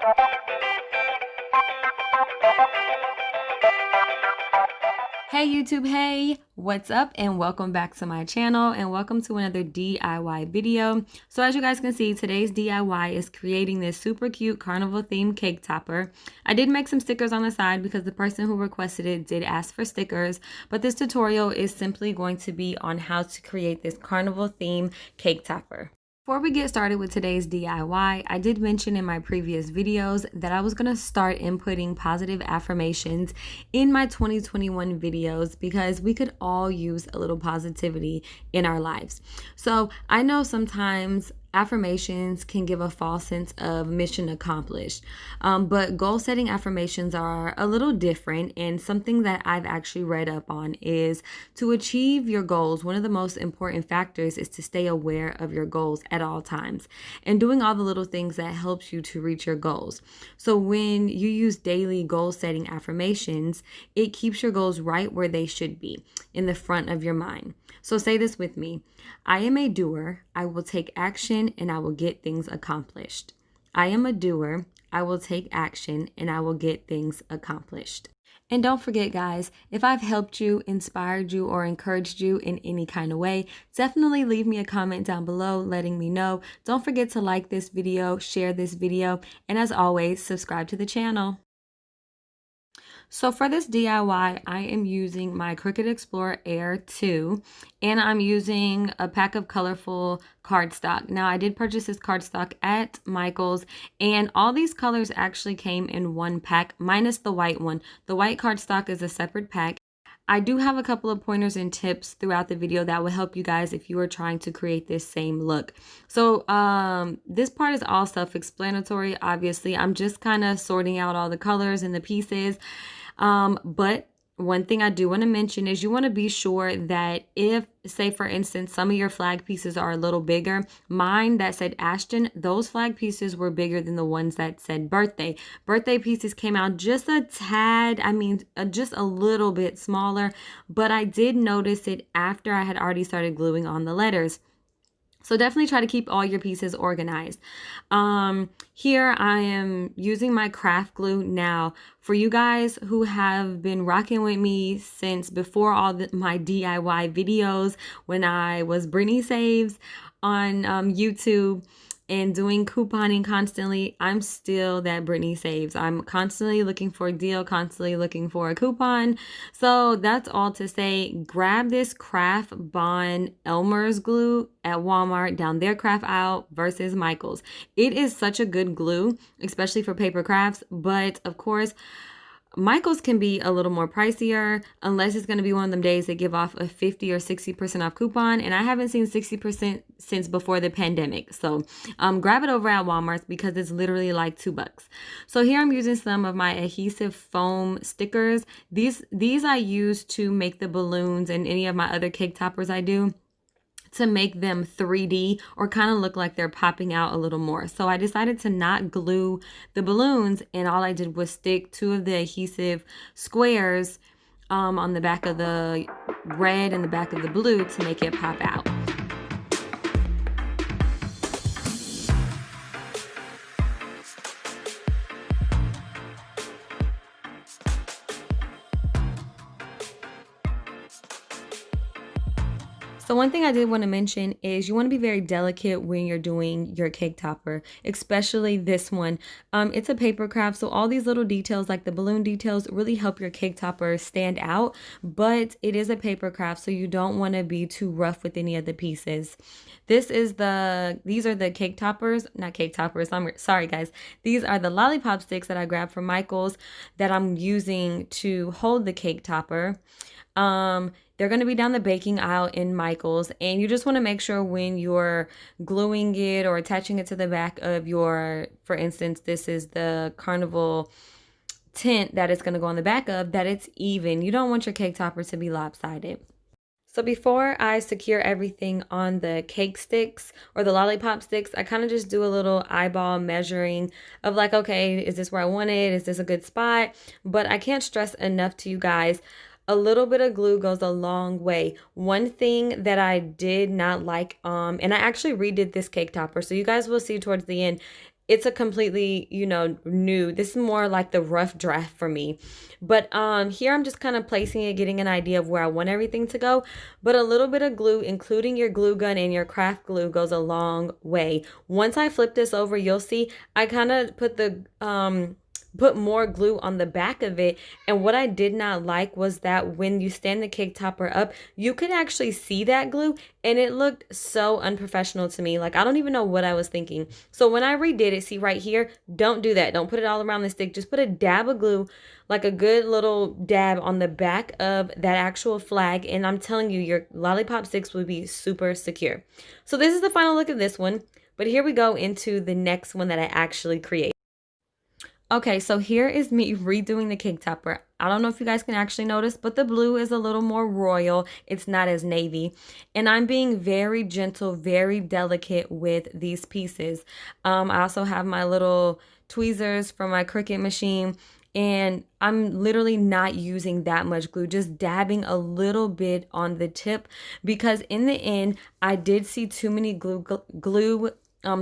Hey YouTube, hey, what's up, and welcome back to my channel, and welcome to another DIY video. So as you guys can see, today's DIY is creating this super cute carnival themed cake topper. I did make some stickers on the side because the person who requested it did ask for stickers, but this tutorial is simply going to be on how to create this carnival themed cake topper. Before we get started with today's DIY, I did mention in my previous videos that I was going to start inputting positive affirmations in my 2021 videos because we could all use a little positivity in our lives. So I know sometimes affirmations can give a false sense of mission accomplished, but goal setting affirmations are a little different, and something that I've actually read up on is to achieve your goals. One of the most important factors is to stay aware of your goals at all times and doing all the little things that helps you to reach your goals. So when you use daily goal setting affirmations, it keeps your goals right where they should be, in the front of your mind. So say this with me: I am a doer, I will take action, and I will get things accomplished. I am a doer, I will take action, and I will get things accomplished. And don't forget, guys, if I've helped you, inspired you, or encouraged you in any kind of way, definitely leave me a comment down below letting me know. Don't forget to like this video, share this video, and as always, subscribe to the channel. So for this DIY, I am using my Cricut Explorer Air 2, and I'm using a pack of colorful cardstock. Now, I did purchase this cardstock at Michael's, and all these colors actually came in one pack, minus the white one. The white cardstock is a separate pack. I do have a couple of pointers and tips throughout the video that will help you guys if you are trying to create this same look. So this part is all self-explanatory. Obviously, I'm just kind of sorting out all the colors and the pieces. But one thing I do want to mention is you want to be sure that if, say for instance, some of your flag pieces are a little bigger, mine that said Ashton, those flag pieces were bigger than the ones that said birthday. Birthday pieces came out just a tad, just a little bit smaller, but I did notice it after I had already started gluing on the letters. So definitely try to keep all your pieces organized. Here I am using my craft glue. Now, for you guys who have been rocking with me since before all my DIY videos, when I was Brittany Saves on YouTube and doing couponing constantly, I'm still that Brittany Saves. I'm constantly looking for a deal, constantly looking for a coupon. So that's all to say, grab this Craft Bond Elmer's glue at Walmart down their craft aisle versus Michael's. It is such a good glue, especially for paper crafts, but of course, Michael's can be a little more pricier unless it's going to be one of them days they give off a 50 or 60% off coupon, and I haven't seen 60% since before the pandemic. So grab it over at Walmart because it's literally like $2. So here I'm using some of my adhesive foam stickers. These I use to make the balloons and any of my other cake toppers I do, to make them 3D or kind of look like they're popping out a little more. So I decided to not glue the balloons, and all I did was stick 2 of the adhesive squares on the back of the red and the back of the blue to make it pop out. So one thing I did want to mention is you want to be very delicate when you're doing your cake topper, especially this one. It's a paper craft, so all these little details like the balloon details really help your cake topper stand out, but it is a paper craft, so you don't want to be too rough with any of the pieces. These are the cake toppers, not cake toppers, sorry guys. These are the lollipop sticks that I grabbed from Michael's that I'm using to hold the cake topper. They're going to be down the baking aisle in Michael's, and you just want to make sure when you're gluing it or attaching it to the back of your, for instance, this is the Carnival tent that it's going to go on the back of, that it's even. You don't want your cake topper to be lopsided. So before I secure everything on the cake sticks or the lollipop sticks, I kind of just do a little eyeball measuring of like, okay, is this where I want it? Is this a good spot? But I can't stress enough to you guys, a little bit of glue goes a long way. One thing that I did not like, and I actually redid this cake topper, so you guys will see towards the end, it's a completely, you know, new, this is more like the rough draft for me. But here I'm just kind of placing it, getting an idea of where I want everything to go. But a little bit of glue, including your glue gun and your craft glue, goes a long way. Once I flip this over, you'll see I kind of put more glue on the back of it. And what I did not like was that when you stand the cake topper up, you could actually see that glue, and it looked so unprofessional to me. Like, I don't even know what I was thinking. So when I redid it, see right here, don't do that. Don't put it all around the stick. Just put a dab of glue, like a good little dab on the back of that actual flag. And I'm telling you, your lollipop sticks will be super secure. So this is the final look of this one. But here we go into the next one that I actually created. Okay, so here is me redoing the cake topper. I don't know if you guys can actually notice, but the blue is a little more royal. It's not as navy. And I'm being very gentle, very delicate with these pieces. I also have my little tweezers from my Cricut machine. And I'm literally not using that much glue, just dabbing a little bit on the tip, because in the end, I did see too many glue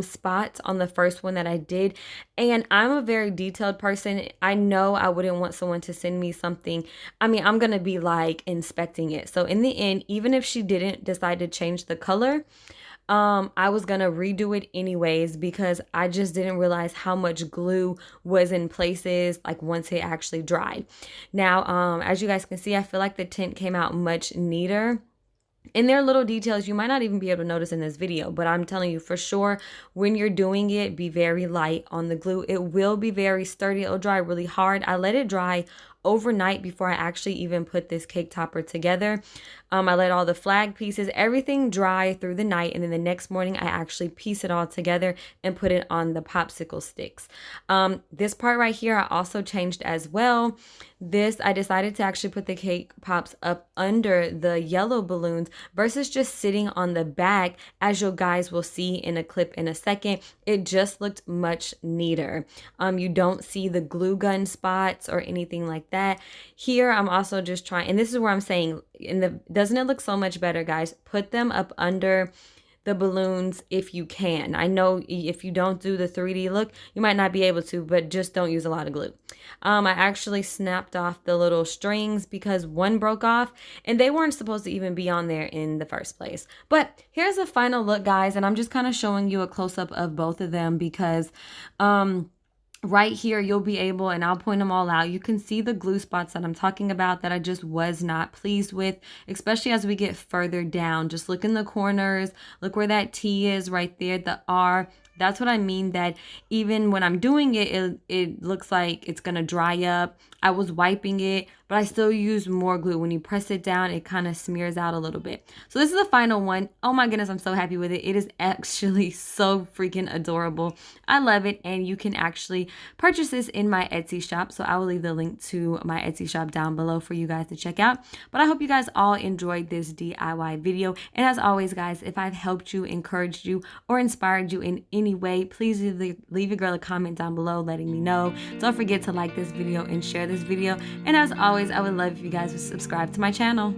spots on the first one that I did. And I'm a very detailed person. I know I wouldn't want someone to send me something. I mean, I'm going to be like inspecting it. So in the end, even if she didn't decide to change the color, I was gonna redo it anyways, because I just didn't realize how much glue was in places like once it actually dried. Now, as you guys can see, I feel like the tint came out much neater. And there are little details you might not even be able to notice in this video, but I'm telling you for sure, when you're doing it, be very light on the glue. It will be very sturdy. It'll dry really hard. I let it dry overnight before I actually even put this cake topper together. I let all the flag pieces, everything dry through the night, and then the next morning I actually piece it all together and put it on the popsicle sticks. This part right here I also changed as well. I decided to actually put the cake pops up under the yellow balloons versus just sitting on the back, as you guys will see in a clip in a second. It just looked much neater. You don't see the glue gun spots or anything like that. Here I'm also just trying, and this is where I'm saying, doesn't it look so much better, guys? Put them up under the balloons if you can. I know if you don't do the 3D look, you might not be able to, but just don't use a lot of glue. I actually snapped off the little strings because one broke off and they weren't supposed to even be on there in the first place. But here's the final look, guys, and I'm just kind of showing you a close-up of both of them because right here you'll be able, and I'll point them all out, you can see the glue spots that I'm talking about that I just was not pleased with, especially as we get further down. Just look in the corners, look where that T is right there, the R. That's what I mean, that even when I'm doing it, it looks like it's gonna dry up. I was wiping it, but I still use more glue. When you press it down, it kind of smears out a little bit. So this is the final one. Oh my goodness, I'm so happy with it. It is actually so freaking adorable. I love it, and you can actually purchase this in my Etsy shop. So I will leave the link to my Etsy shop down below for you guys to check out. But I hope you guys all enjoyed this DIY video. And as always, guys, if I've helped you, encouraged you, or inspired you in any way, please leave a girl a comment down below letting me know. Don't forget to like this video and share this video. And as always, I would love if you guys would subscribe to my channel.